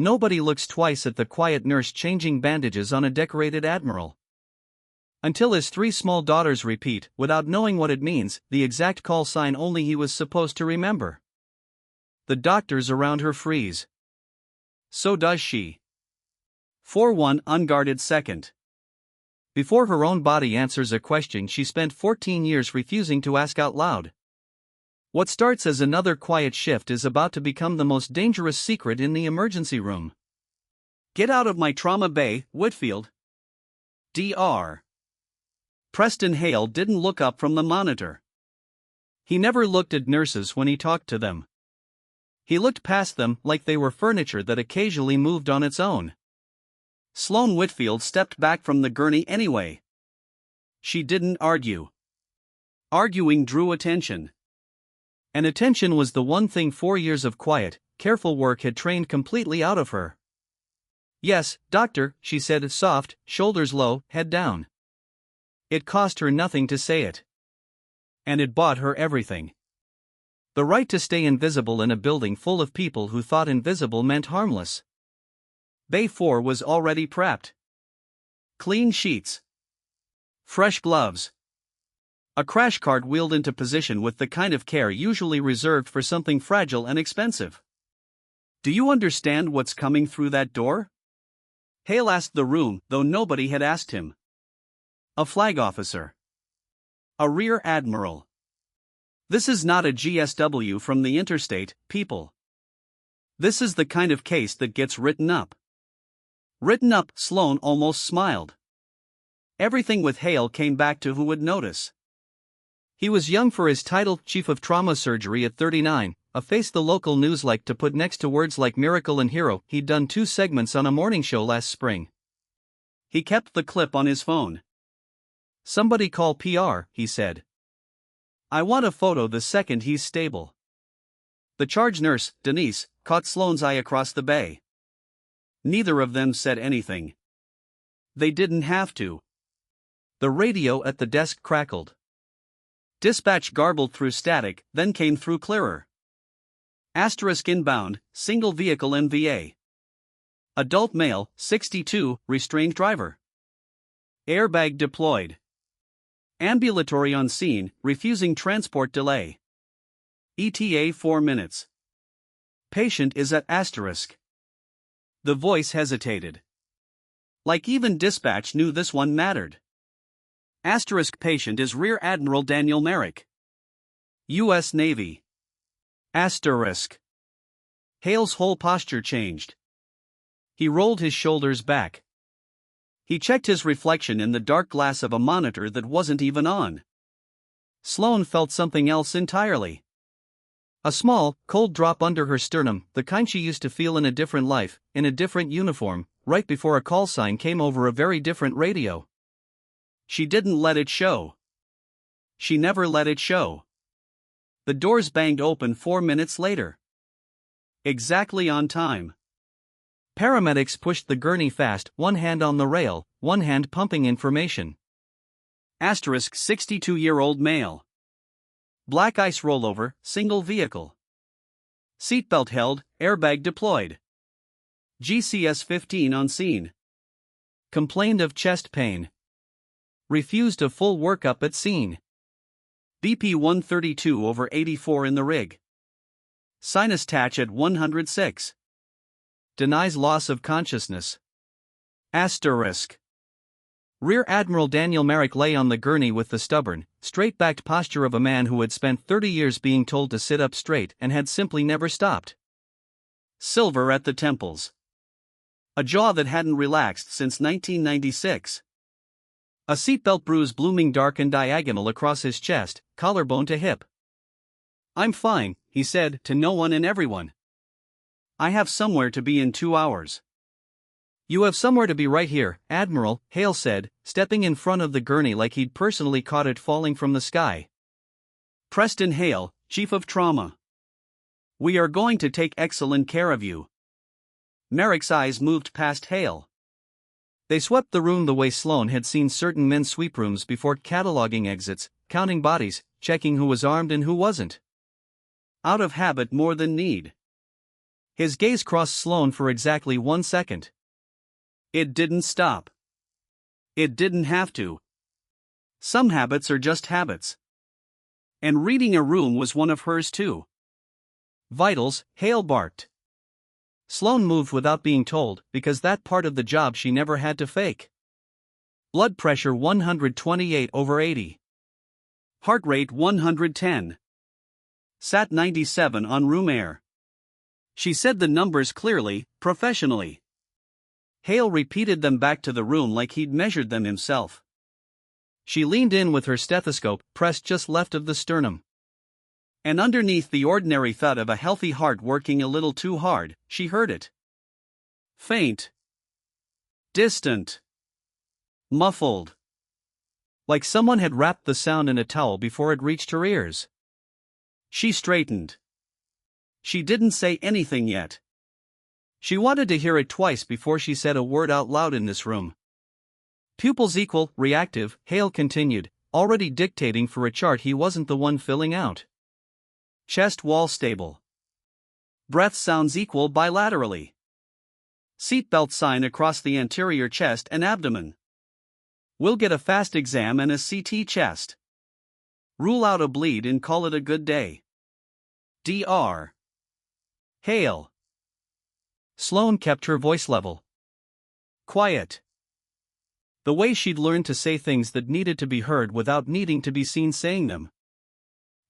Nobody looks twice at the quiet nurse changing bandages on a decorated Admiral. Until his three small daughters repeat, without knowing what it means, the exact call sign only he was supposed to remember. The doctors around her freeze. So does she. For one unguarded second. Before her own body answers a question she spent 14 years refusing to ask out loud. What starts as another quiet shift is about to become the most dangerous secret in the emergency room. "Get out of my trauma bay, Whitfield." Dr. Preston Hale didn't look up from the monitor. He never looked at nurses when he talked to them. He looked past them like they were furniture that occasionally moved on its own. Sloane Whitfield stepped back from the gurney anyway. She didn't argue. Arguing drew attention. And attention was the one thing 4 years of quiet, careful work had trained completely out of her. "Yes, doctor," she said, soft, shoulders low, head down. It cost her nothing to say it. And it bought her everything. The right to stay invisible in a building full of people who thought invisible meant harmless. Bay 4 was already prepped. Clean sheets. Fresh gloves. A crash cart wheeled into position with the kind of care usually reserved for something fragile and expensive. "Do you understand what's coming through that door?" Hale asked the room, though nobody had asked him. A flag officer. A rear admiral. This is not a GSW from the interstate, people. This is the kind of case that gets written up. Written up, Sloane almost smiled. Everything with Hale came back to who would notice. He was young for his title, Chief of Trauma Surgery at 39, a face the local news liked to put next to words like miracle and hero. He'd done 2 segments on a morning show last spring. He kept the clip on his phone. "Somebody call PR," he said. "I want a photo the second he's stable." The charge nurse, Denise, caught Sloane's eye across the bay. Neither of them said anything. They didn't have to. The radio at the desk crackled. Dispatch garbled through static, then came through clearer. Asterisk inbound, single vehicle MVA. Adult male, 62, restrained driver. Airbag deployed. Ambulatory on scene, refusing transport delay. ETA 4 minutes. Patient is at asterisk. The voice hesitated. Like even dispatch knew this one mattered. Asterisk patient is Rear Admiral Daniel Merrick. U.S. Navy. Asterisk. Hale's whole posture changed. He rolled his shoulders back. He checked his reflection in the dark glass of a monitor that wasn't even on. Sloane felt something else entirely. A small, cold drop under her sternum, the kind she used to feel in a different life, in a different uniform, right before a call sign came over a very different radio. She didn't let it show. She never let it show. The doors banged open 4 minutes later. Exactly on time. Paramedics pushed the gurney fast, one hand on the rail, one hand pumping information. Asterisk 62-year-old male. Black ice rollover, single vehicle. Seatbelt held, airbag deployed. GCS 15 on scene. Complained of chest pain. Refused a full workup at scene. BP 132/84 in the rig. Sinus patch at 106. Denies loss of consciousness. Asterisk. Rear Admiral Daniel Merrick lay on the gurney with the stubborn, straight-backed posture of a man who had spent 30 years being told to sit up straight and had simply never stopped. Silver at the temples. A jaw that hadn't relaxed since 1996. A seatbelt bruise blooming dark and diagonal across his chest, collarbone to hip. "I'm fine," he said, to no one and everyone. "I have somewhere to be in 2 hours." "You have somewhere to be right here, Admiral," Hale said, stepping in front of the gurney like he'd personally caught it falling from the sky. "Preston Hale, Chief of Trauma. We are going to take excellent care of you." Merrick's eyes moved past Hale. They swept the room the way Sloane had seen certain men sweep rooms before, cataloging exits, counting bodies, checking who was armed and who wasn't. Out of habit more than need. His gaze crossed Sloane for exactly 1 second. It didn't stop. It didn't have to. Some habits are just habits. And reading a room was one of hers too. Vitals, Hale barked. Sloane moved without being told, because that part of the job she never had to fake. Blood pressure 128/80. Heart rate 110. Sat 97 on room air. She said the numbers clearly, professionally. Hale repeated them back to the room like he'd measured them himself. She leaned in with her stethoscope pressed just left of the sternum. And underneath the ordinary thud of a healthy heart working a little too hard, she heard it. Faint. Distant. Muffled. Like someone had wrapped the sound in a towel before it reached her ears. She straightened. She didn't say anything yet. She wanted to hear it twice before she said a word out loud in this room. Pupils equal, reactive, Hale continued, already dictating for a chart he wasn't the one filling out. Chest wall stable. Breath sounds equal bilaterally. Seatbelt sign across the anterior chest and abdomen. We'll get a fast exam and a CT chest. Rule out a bleed and call it a good day. Dr. Hale. Sloane kept her voice level. Quiet. The way she'd learned to say things that needed to be heard without needing to be seen saying them.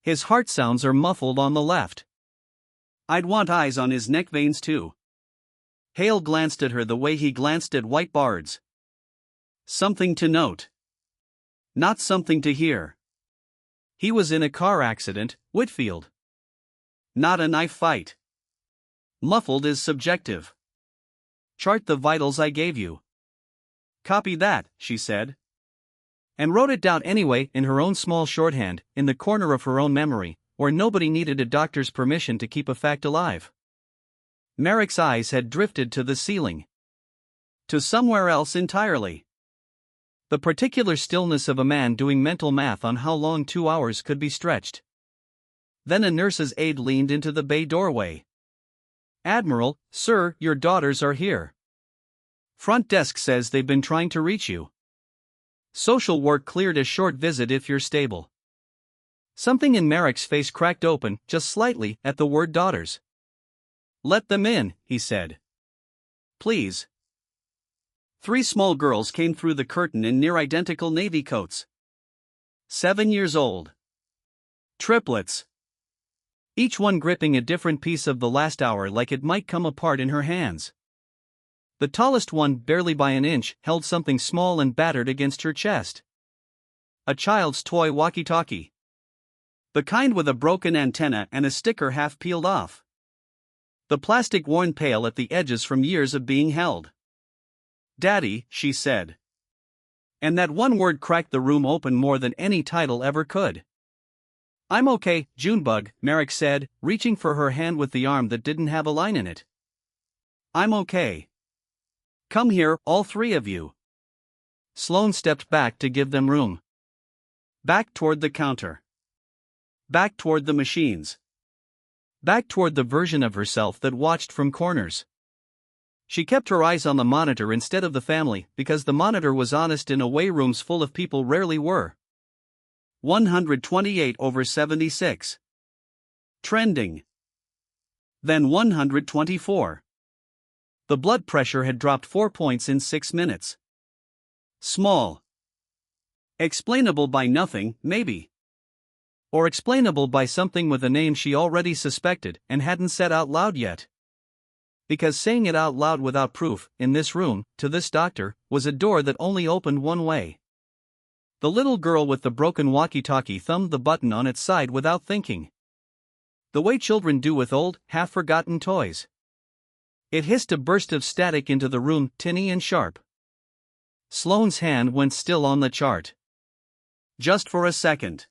His heart sounds are muffled on the left. I'd want eyes on his neck veins too. Hale glanced at her the way he glanced at White Bards. Something to note. Not something to hear. He was in a car accident, Whitfield. Not a knife fight. Muffled is subjective. Chart the vitals I gave you. Copy that, she said. And wrote it down anyway in her own small shorthand, in the corner of her own memory, where nobody needed a doctor's permission to keep a fact alive. Merrick's eyes had drifted to the ceiling. To somewhere else entirely. The particular stillness of a man doing mental math on how long 2 hours could be stretched. Then a nurse's aide leaned into the bay doorway. Admiral, sir, your daughters are here. Front desk says they've been trying to reach you. Social work cleared a short visit if you're stable. Something in Merrick's face cracked open, just slightly, at the word daughters. Let them in, he said. Please. 3 small girls came through the curtain in near-identical navy coats. 7 years old. Triplets. Each one gripping a different piece of the last hour like it might come apart in her hands. The tallest one, barely by an inch, held something small and battered against her chest. A child's toy walkie-talkie. The kind with a broken antenna and a sticker half peeled off. The plastic worn pale at the edges from years of being held. Daddy, she said. And that one word cracked the room open more than any title ever could. I'm okay, Junebug, Merrick said, reaching for her hand with the arm that didn't have a line in it. I'm okay. Come here, all 3 of you. Sloane stepped back to give them room. Back toward the counter. Back toward the machines. Back toward the version of herself that watched from corners. She kept her eyes on the monitor instead of the family, because the monitor was honest in a way rooms full of people rarely were. 128/76. Trending. Then 124. The blood pressure had dropped 4 points in 6 minutes. Small. Explainable by nothing, maybe. Or explainable by something with a name she already suspected and hadn't said out loud yet. Because saying it out loud without proof, in this room, to this doctor, was a door that only opened one way. The little girl with the broken walkie-talkie thumbed the button on its side without thinking. The way children do with old, half-forgotten toys. It hissed a burst of static into the room, tinny and sharp. Sloane's hand went still on the chart. Just for a second.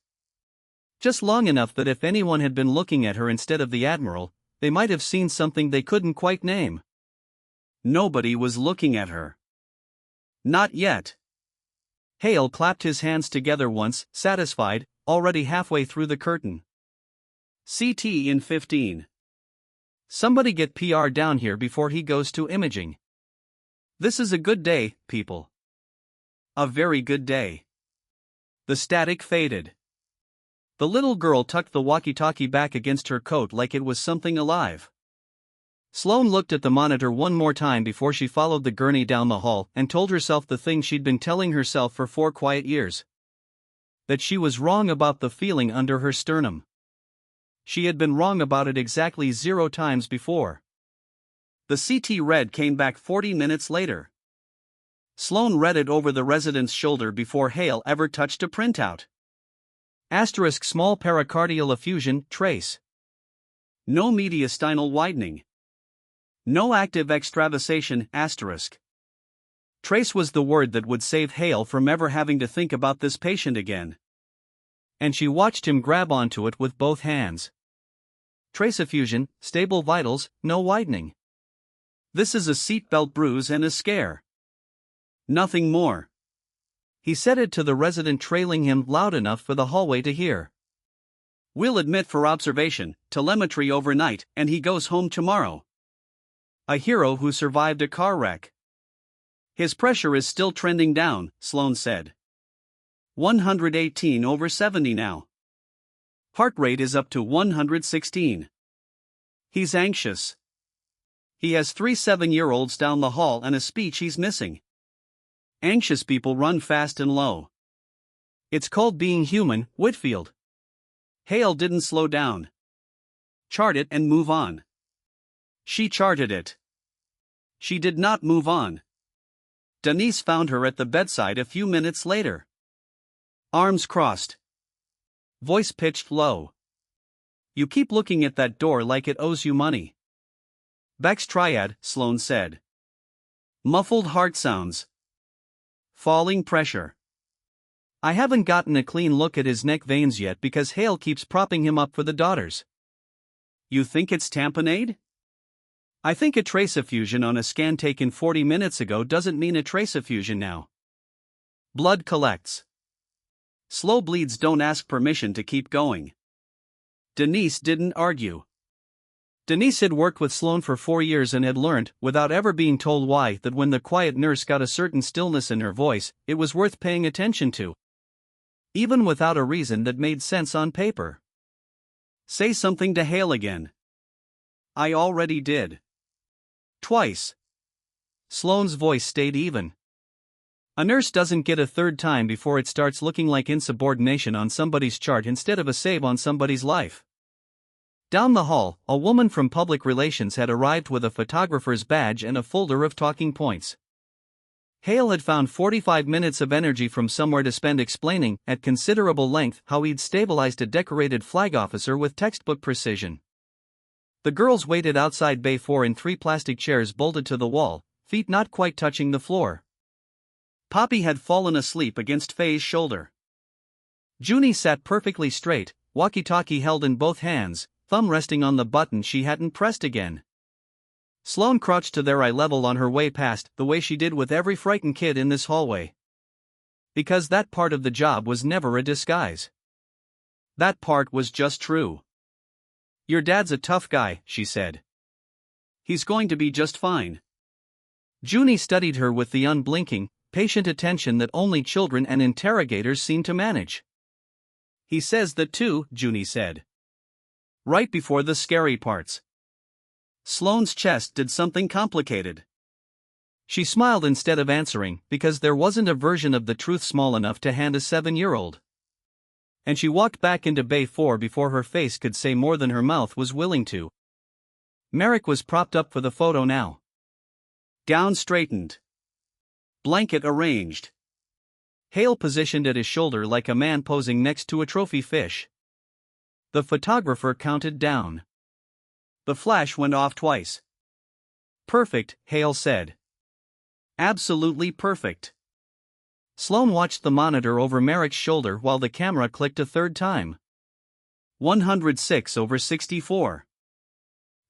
Just long enough that if anyone had been looking at her instead of the Admiral, they might have seen something they couldn't quite name. Nobody was looking at her. Not yet. Hale clapped his hands together once, satisfied, already halfway through the curtain. CT in 15. Somebody get PR down here before he goes to imaging. This is a good day, people. A very good day. The static faded. The little girl tucked the walkie-talkie back against her coat like it was something alive. Sloane looked at the monitor one more time before she followed the gurney down the hall and told herself the thing she'd been telling herself for 4 quiet years. That she was wrong about the feeling under her sternum. She had been wrong about it exactly 0 times before. The CT read came back 40 minutes later. Sloane read it over the resident's shoulder before Hale ever touched a printout. Asterisk small pericardial effusion, trace. No mediastinal widening. No active extravasation, asterisk. Trace was the word that would save Hale from ever having to think about this patient again. And she watched him grab onto it with both hands. Trace effusion, stable vitals, no widening. This is a seatbelt bruise and a scare. Nothing more. He said it to the resident trailing him loud enough for the hallway to hear. We'll admit for observation, telemetry overnight, and he goes home tomorrow. A hero who survived a car wreck. His pressure is still trending down, Sloane said. 118/70 now. Heart rate is up to 116. He's anxious. He has 3 7-year-olds down the hall and a speech he's missing. Anxious people run fast and low. It's called being human, Whitfield. Hale didn't slow down. Chart it and move on. She charted it. She did not move on. Denise found her at the bedside a few minutes later. Arms crossed. Voice pitched low. You keep looking at that door like it owes you money. Beck's triad, Sloane said. Muffled heart sounds. Falling pressure. I haven't gotten a clean look at his neck veins yet because Hale keeps propping him up for the daughters. You think it's tamponade? I think a trace effusion on a scan taken 40 minutes ago doesn't mean a trace effusion now. Blood collects. Slow bleeds don't ask permission to keep going. Denise didn't argue. Denise had worked with Sloane for 4 years and had learned, without ever being told why, that when the quiet nurse got a certain stillness in her voice, it was worth paying attention to. Even without a reason that made sense on paper. Say something to Hale again. I already did. Twice. Sloane's voice stayed even. A nurse doesn't get a third time before it starts looking like insubordination on somebody's chart instead of a save on somebody's life. Down the hall, a woman from public relations had arrived with a photographer's badge and a folder of talking points. Hale had found 45 minutes of energy from somewhere to spend explaining, at considerable length, how he'd stabilized a decorated flag officer with textbook precision. The girls waited outside Bay 4 in 3 plastic chairs bolted to the wall, feet not quite touching the floor. Poppy had fallen asleep against Faye's shoulder. Junie sat perfectly straight, walkie-talkie held in both hands, thumb resting on the button she hadn't pressed again. Sloane crouched to their eye level on her way past, the way she did with every frightened kid in this hallway. Because that part of the job was never a disguise. That part was just true. Your dad's a tough guy, she said. He's going to be just fine. Junie studied her with the unblinking, patient attention that only children and interrogators seem to manage. He says that too, Junie said. Right before the scary parts. Sloane's chest did something complicated. She smiled instead of answering, because there wasn't a version of the truth small enough to hand a 7-year-old. And she walked back into Bay 4 before her face could say more than her mouth was willing to. Merrick was propped up for the photo now. Gown straightened. Blanket arranged. Hale positioned at his shoulder like a man posing next to a trophy fish. The photographer counted down. The flash went off twice. Perfect, Hale said. Absolutely perfect. Sloane watched the monitor over Merrick's shoulder while the camera clicked a third time. 106/64.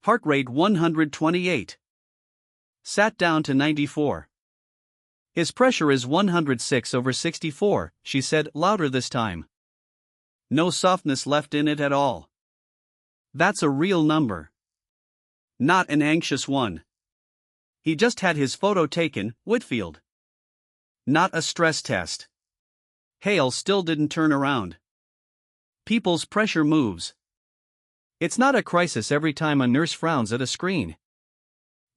Heart rate 128. Sat down to 94. His pressure is 106/64, she said, louder this time. No softness left in it at all. That's a real number. Not an anxious one. He just had his photo taken, Whitfield. Not a stress test. Hale still didn't turn around. People's pressure moves. It's not a crisis every time a nurse frowns at a screen.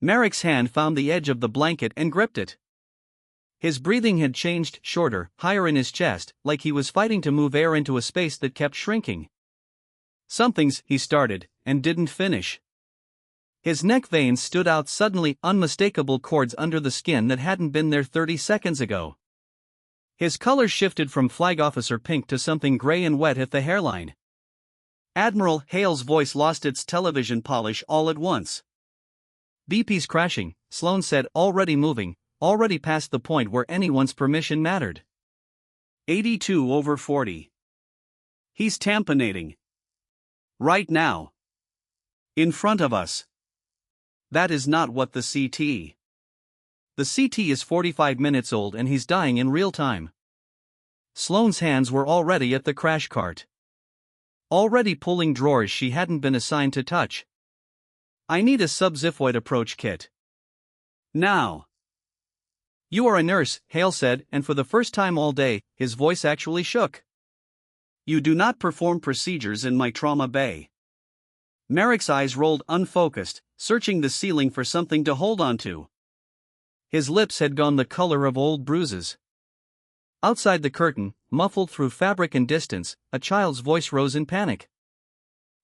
Merrick's hand found the edge of the blanket and gripped it. His breathing had changed, shorter, higher in his chest, like he was fighting to move air into a space that kept shrinking. Something's, he started, and didn't finish. His neck veins stood out suddenly, unmistakable cords under the skin that hadn't been there 30 seconds ago. His color shifted from flag officer pink to something gray and wet at the hairline. Admiral, Hale's voice lost its television polish all at once. BP's crashing, Sloan said, already moving, already past the point where anyone's permission mattered. 82/40. He's tamponating. Right now. In front of us. That is not what the CT. The CT is 45 minutes old and he's dying in real time. Sloane's hands were already at the crash cart. Already pulling drawers she hadn't been assigned to touch. I need a sub-xiphoid approach kit. Now. You are a nurse, Hale said, and for the first time all day, his voice actually shook. You do not perform procedures in my trauma bay. Merrick's eyes rolled unfocused, searching the ceiling for something to hold onto. His lips had gone the color of old bruises. Outside the curtain, muffled through fabric and distance, a child's voice rose in panic.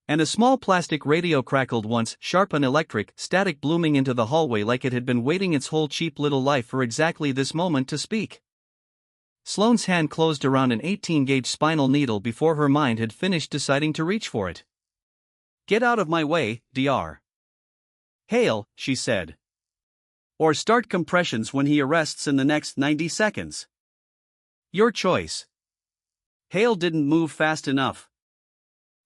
And a small plastic radio crackled once, sharp and electric, static blooming into the hallway like it had been waiting its whole cheap little life for exactly this moment to speak. Sloane's hand closed around an 18-gauge spinal needle before her mind had finished deciding to reach for it. Get out of my way, Dr. Hale, she said. Or start compressions when he arrests in the next 90 seconds. Your choice. Hale didn't move fast enough.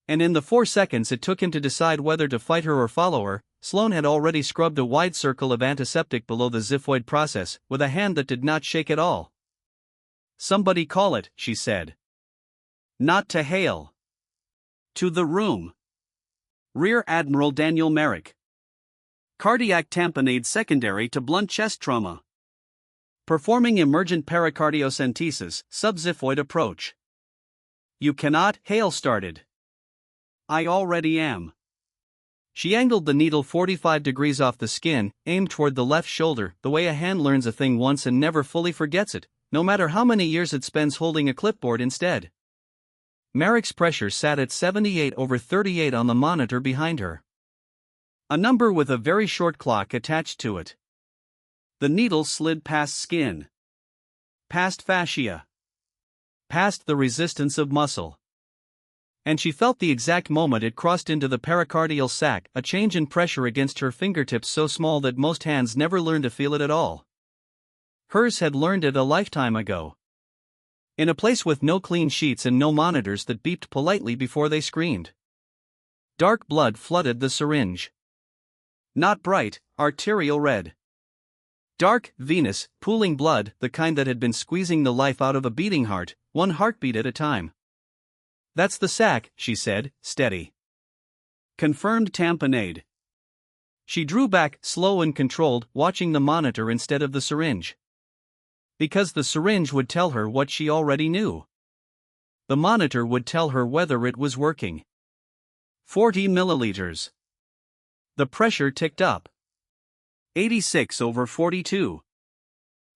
And in the 4 seconds it took him to decide whether to fight her or follow her, Sloane had already scrubbed a wide circle of antiseptic below the xiphoid process, with a hand that did not shake at all. Somebody call it, she said. Not to Hale. To the room. Rear Admiral Daniel Merrick. Cardiac tamponade secondary to blunt chest trauma. Performing emergent pericardiocentesis, sub-xiphoid approach. You cannot, Hale started. I already am. She angled the needle 45 degrees off the skin, aimed toward the left shoulder, the way a hand learns a thing once and never fully forgets it, no matter how many years it spends holding a clipboard instead. Merrick's pressure sat at 78/38 on the monitor behind her. A number with a very short clock attached to it. The needle slid past skin. Past fascia. Past the resistance of muscle. And she felt the exact moment it crossed into the pericardial sac, a change in pressure against her fingertips so small that most hands never learn to feel it at all. Hers had learned it a lifetime ago. In a place with no clean sheets and no monitors that beeped politely before they screamed. Dark blood flooded the syringe. Not bright, arterial red. Dark, venous, pooling blood, the kind that had been squeezing the life out of a beating heart, one heartbeat at a time. That's the sac, she said, steady. Confirmed tamponade. She drew back, slow and controlled, watching the monitor instead of the syringe. Because the syringe would tell her what she already knew. The monitor would tell her whether it was working. 40 milliliters. The pressure ticked up. 86/42.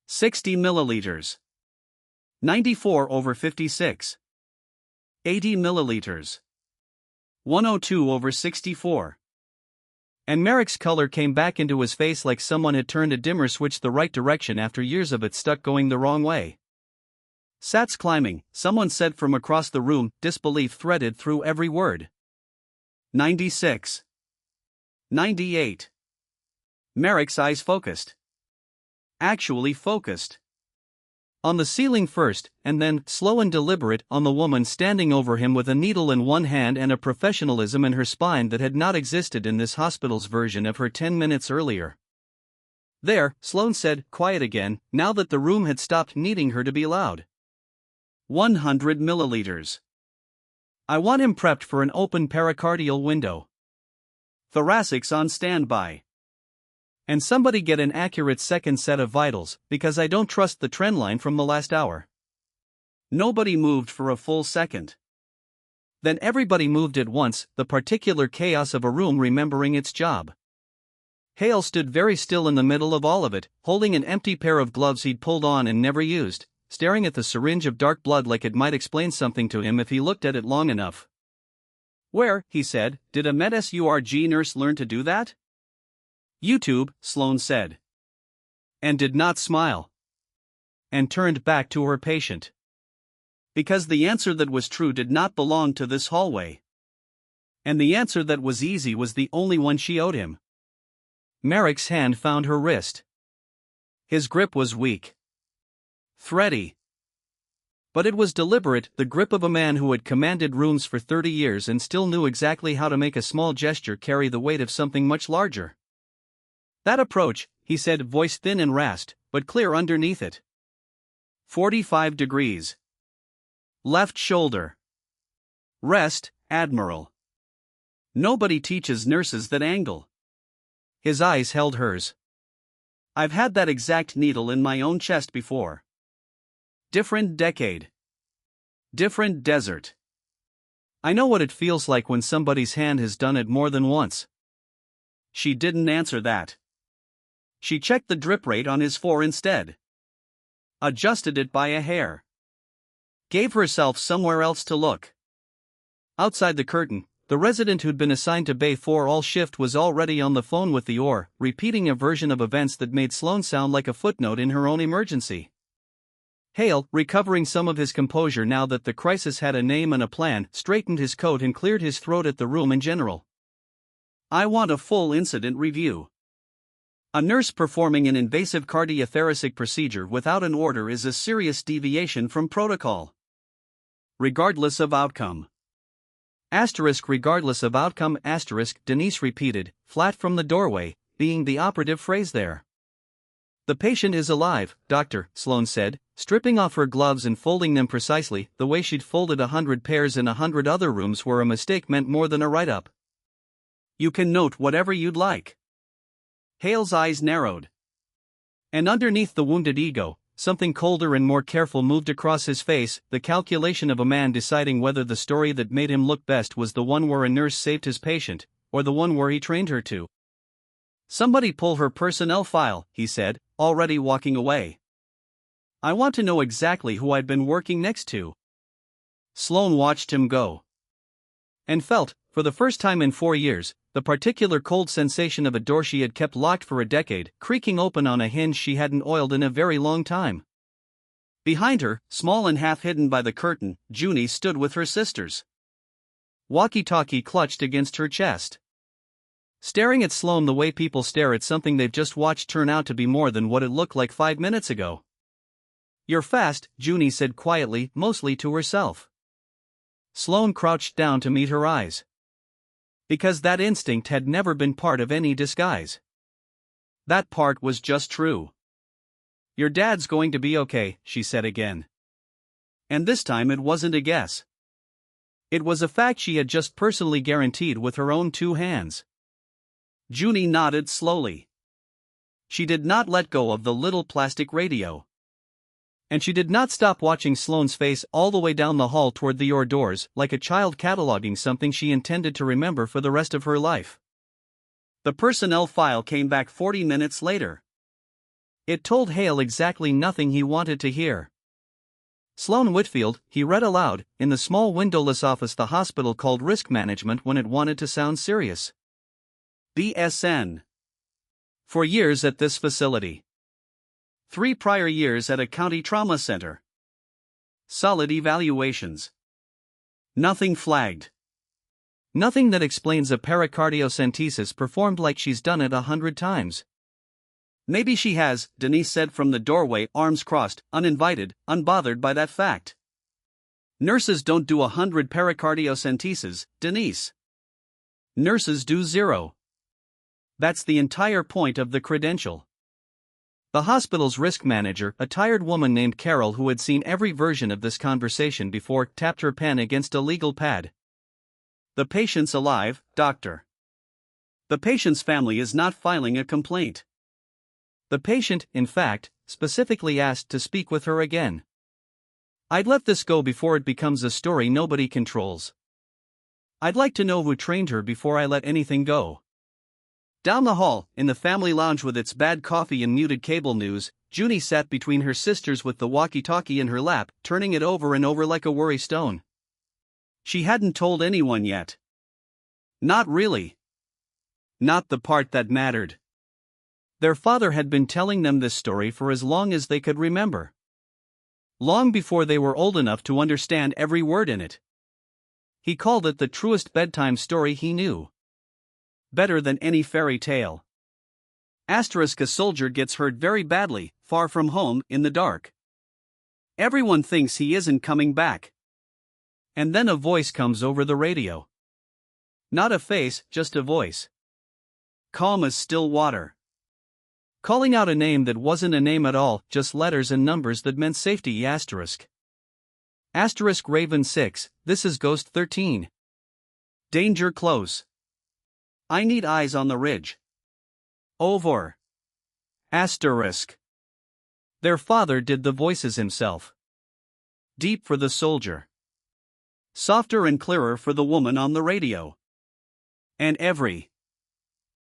60 milliliters. 94/56. 80 milliliters. 102/64. And Merrick's color came back into his face like someone had turned a dimmer switch the right direction after years of it stuck going the wrong way. Sats climbing, someone said from across the room, disbelief threaded through every word. 96. 98. Merrick's eyes focused. Actually focused. On the ceiling first, and then, slow and deliberate, on the woman standing over him with a needle in one hand and a professionalism in her spine that had not existed in this hospital's version of her 10 minutes earlier. There, Sloane said, quiet again, now that the room had stopped needing her to be loud. 100 milliliters. I want him prepped for an open pericardial window. Thoracics on standby. And somebody get an accurate second set of vitals, because I don't trust the trend line from the last hour. Nobody moved for a full second. Then everybody moved at once, the particular chaos of a room remembering its job. Hale stood very still in the middle of all of it, holding an empty pair of gloves he'd pulled on and never used, staring at the syringe of dark blood like it might explain something to him if he looked at it long enough. "Where," he said, "did a med-surg nurse learn to do that?" "YouTube," Sloane said. And did not smile. And turned back to her patient. Because the answer that was true did not belong to this hallway. And the answer that was easy was the only one she owed him. Merrick's hand found her wrist. His grip was weak. Thready. But it was deliberate, the grip of a man who had commanded rooms for 30 years and still knew exactly how to make a small gesture carry the weight of something much larger. "That approach," he said, voice thin and rasped, but clear underneath it. 45 degrees. Left shoulder. Rest, Admiral. Nobody teaches nurses that angle. His eyes held hers. "I've had that exact needle in my own chest before. Different decade. Different desert. I know what it feels like when somebody's hand has done it more than once." She didn't answer that. She checked the drip rate on his 4 instead. Adjusted it by a hair. Gave herself somewhere else to look. Outside the curtain, the resident who'd been assigned to Bay 4 all shift was already on the phone with the OR, repeating a version of events that made Sloane sound like a footnote in her own emergency. Hale, recovering some of his composure now that the crisis had a name and a plan, straightened his coat and cleared his throat at the room in general. "I want a full incident review. A nurse performing an invasive cardiothoracic procedure without an order is a serious deviation from protocol. Regardless of outcome." Regardless of outcome, Denise repeated, flat from the doorway, being the operative phrase there. "The patient is alive, doctor," Sloane said, stripping off her gloves and folding them precisely, the way she'd folded 100 pairs in 100 other rooms where a mistake meant more than a write-up. "You can note whatever you'd like." Hale's eyes narrowed. And underneath the wounded ego, something colder and more careful moved across his face, the calculation of a man deciding whether the story that made him look best was the one where a nurse saved his patient, or the one where he trained her to. "Somebody pull her personnel file," he said, already walking away. "I want to know exactly who I'd been working next to." Sloane watched him go. And felt, for the first time in 4 years, the particular cold sensation of a door she had kept locked for a decade, creaking open on a hinge she hadn't oiled in a very long time. Behind her, small and half hidden by the curtain, Junie stood with her sisters. Walkie-talkie clutched against her chest. Staring at Sloane the way people stare at something they've just watched turn out to be more than what it looked like 5 minutes ago. "You're fast," Junie said quietly, mostly to herself. Sloane crouched down to meet her eyes. Because that instinct had never been part of any disguise. That part was just true. "Your dad's going to be okay," she said again. And this time it wasn't a guess. It was a fact she had just personally guaranteed with her own 2 hands. Junie nodded slowly. She did not let go of the little plastic radio. And she did not stop watching Sloane's face all the way down the hall toward the OR doors, like a child cataloging something she intended to remember for the rest of her life. The personnel file came back 40 minutes later. It told Hale exactly nothing he wanted to hear. "Sloane Whitfield," he read aloud, in the small windowless office the hospital called risk management when it wanted to sound serious. BSN. For years at this facility. 3 prior years at a county trauma center. Solid evaluations. Nothing flagged. Nothing that explains a pericardiocentesis performed like she's done it 100 times. "Maybe she has," Denise said from the doorway, arms crossed, uninvited, unbothered by that fact. "Nurses don't do 100 pericardiocentesis, Denise. Nurses do 0. That's the entire point of the credential." The hospital's risk manager, a tired woman named Carol who had seen every version of this conversation before, tapped her pen against a legal pad. "The patient's alive, doctor." The patient's family is not filing a complaint. The patient, in fact, specifically asked to speak with her again. I'd let this go before it becomes a story nobody controls. I'd like to know who trained her before I let anything go. Down the hall, in the family lounge with its bad coffee and muted cable news, Junie sat between her sisters with the walkie-talkie in her lap, turning it over and over like a worry stone. She hadn't told anyone yet. Not really. Not the part that mattered. Their father had been telling them this story for as long as they could remember. Long before they were old enough to understand every word in it. He called it the truest bedtime story he knew. Better than any fairy tale. A soldier gets hurt very badly, far from home, in the dark. Everyone thinks he isn't coming back. And then a voice comes over the radio. Not a face, just a voice. Calm as still water. Calling out a name that wasn't a name at all, just letters and numbers that meant safety. Asterisk Raven 6, this is Ghost 13. Danger close. I need eyes on the ridge. Over. Asterisk. Their father did the voices himself. Deep for the soldier. Softer and clearer for the woman on the radio. And every